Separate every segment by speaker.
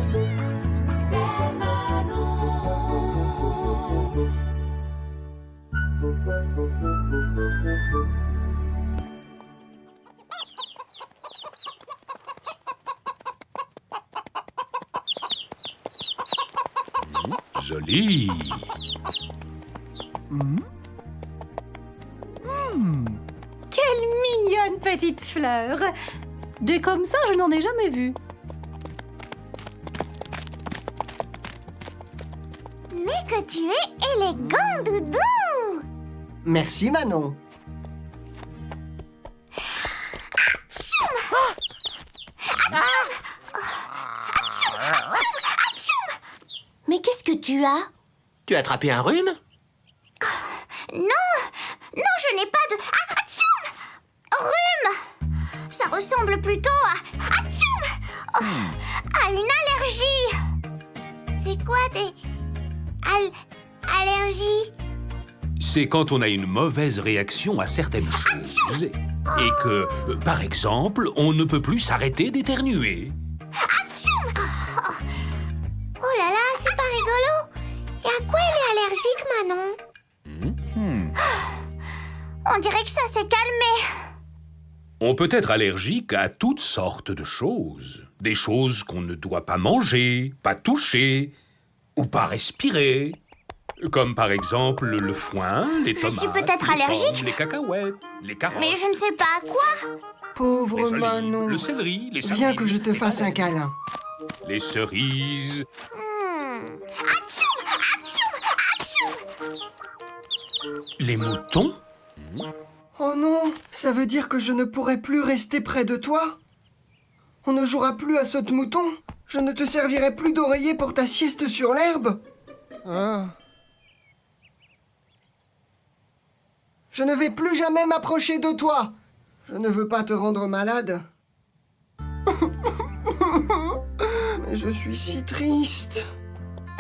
Speaker 1: C'est Manon.
Speaker 2: Joli.
Speaker 3: Quelle mignonne petite fleur! Des comme ça, je n'en ai jamais vu.
Speaker 4: Mais que tu es élégant, Doudou!
Speaker 5: Merci, Manon.
Speaker 4: Mais qu'est-ce que tu as?
Speaker 6: Tu as attrapé un rhume?
Speaker 4: Non, je n'ai pas de... Rhume! Ça ressemble plutôt à une allergie. C'est quoi des... allergies?
Speaker 2: C'est quand on a une mauvaise réaction à certaines choses et que, par exemple, on ne peut plus s'arrêter d'éternuer.
Speaker 4: Oh là là, c'est pas rigolo. Et à quoi elle est allergique, Manon? On dirait que ça s'est calmé.
Speaker 2: On peut être allergique à toutes sortes de choses. Des choses qu'on ne doit pas manger, pas toucher ou pas respirer. Comme par exemple le foin, les
Speaker 4: Je suis
Speaker 2: tomates,
Speaker 4: peut-être
Speaker 2: les
Speaker 4: allergique.
Speaker 2: pommes, les cacahuètes, les carottes,
Speaker 4: Mais je ne sais pas à quoi.
Speaker 5: Pauvre
Speaker 2: les olives,
Speaker 5: Manon.
Speaker 2: le céleri, les
Speaker 5: Viens
Speaker 2: sardines,
Speaker 5: que je te
Speaker 2: les
Speaker 5: fasse un
Speaker 2: patates,
Speaker 5: câlin.
Speaker 2: les cerises. Les moutons?
Speaker 5: Oh non, ça veut dire que je ne pourrai plus rester près de toi? On ne jouera plus à saute-mouton? Je ne te servirai plus d'oreiller pour ta sieste sur l'herbe? Je ne vais plus jamais m'approcher de toi. Je ne veux pas te rendre malade. Mais je suis si triste.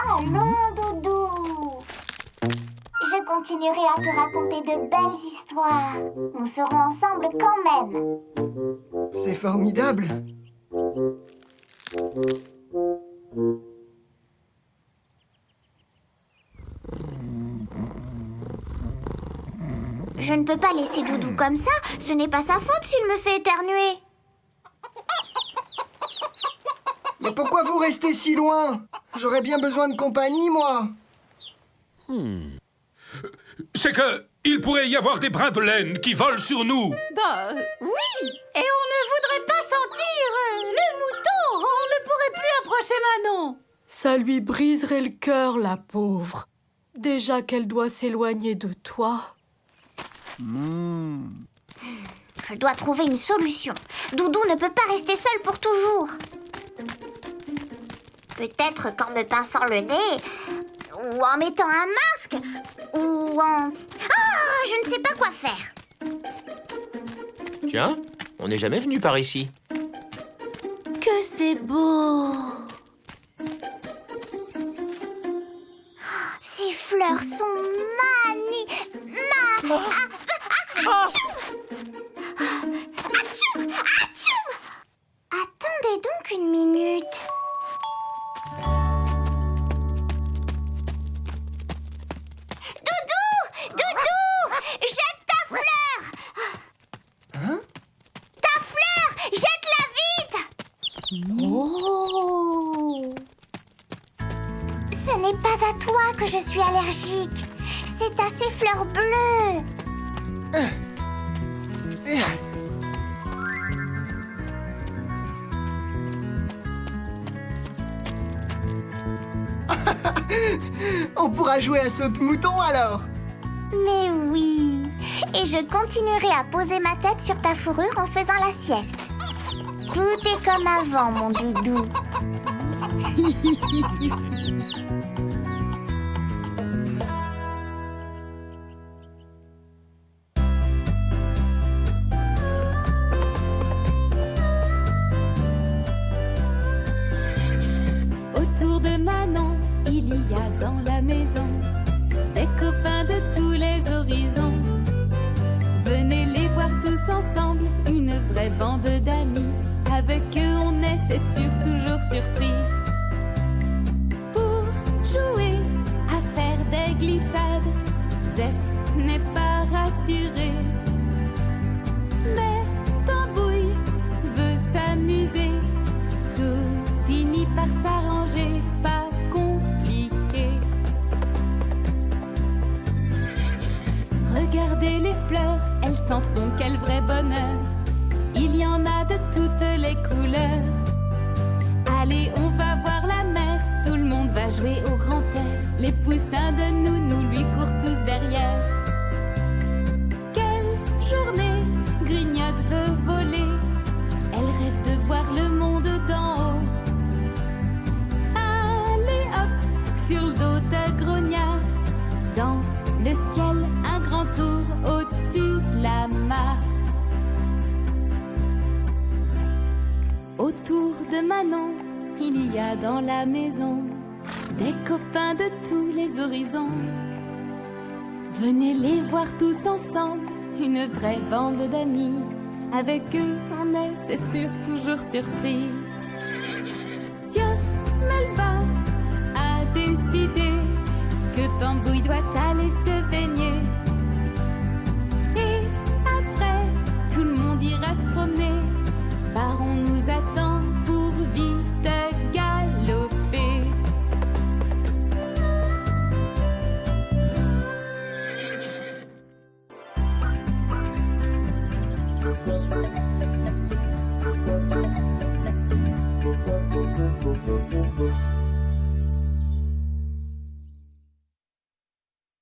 Speaker 4: Allons, Doudou. Je continuerai à te raconter de belles histoires. Nous serons ensemble quand même.
Speaker 5: C'est formidable.
Speaker 4: Je ne peux pas laisser Doudou comme ça. Ce n'est pas sa faute s'il me fait éternuer.
Speaker 5: Mais pourquoi vous restez si loin? J'aurais bien besoin de compagnie, moi.
Speaker 2: C'est que il pourrait y avoir des brins de laine qui volent sur nous.
Speaker 3: Bah, oui! Et on ne voudrait pas sentir le mouton! On ne pourrait plus approcher Manon!
Speaker 1: Ça lui briserait le cœur, la pauvre. Déjà qu'elle doit s'éloigner de toi.
Speaker 4: Je dois trouver une solution. Doudou ne peut pas rester seul pour toujours. Peut-être qu'en me pinçant le nez, ou en mettant un masque, ou en... Ah, je ne sais pas quoi faire.
Speaker 6: Tiens, on n'est jamais venu par ici.
Speaker 4: Que c'est beau. Ces fleurs sont Attendez donc une minute. Doudou, jette ta fleur.
Speaker 5: Hein?
Speaker 4: Ta fleur, jette-la vite.
Speaker 3: Oh!
Speaker 4: Ce n'est pas à toi que je suis allergique. C'est à ces fleurs bleues.
Speaker 5: On pourra jouer à saute-mouton alors.
Speaker 4: Mais oui. Et je continuerai à poser ma tête sur ta fourrure en faisant la sieste. Tout est comme avant, mon doudou.
Speaker 1: Autour de Manon, il y a dans la maison des copains de tous les horizons. Venez les voir tous ensemble, une vraie bande d'amis. Avec eux on est, c'est sûr, toujours surpris. Zef n'est pas rassuré. Mais Tambouille veut s'amuser. Tout finit par s'arranger, pas compliqué. Regardez les fleurs, elles sentent bon, quel vrai bonheur. Il y en a de toutes les couleurs. Allez, on va voir la mer, tout le monde va jouer au grand air. Les poussins de nous lui courent tous derrière. Quelle journée, Grignotte veut voler. Elle rêve de voir le monde d'en haut. Allez hop, sur le dos de Grognard. Dans le ciel, un grand tour au-dessus de la mare. Autour de Manon, il y a dans la maison des copains de tous les horizons. Venez les voir tous ensemble, une vraie bande d'amis. Avec eux, on est, c'est sûr, toujours surpris. Tiens, Melba a décidé que Tambouille doit aller se baigner. Et après, tout le monde ira se promener. Baron nous attend pour vite galoper.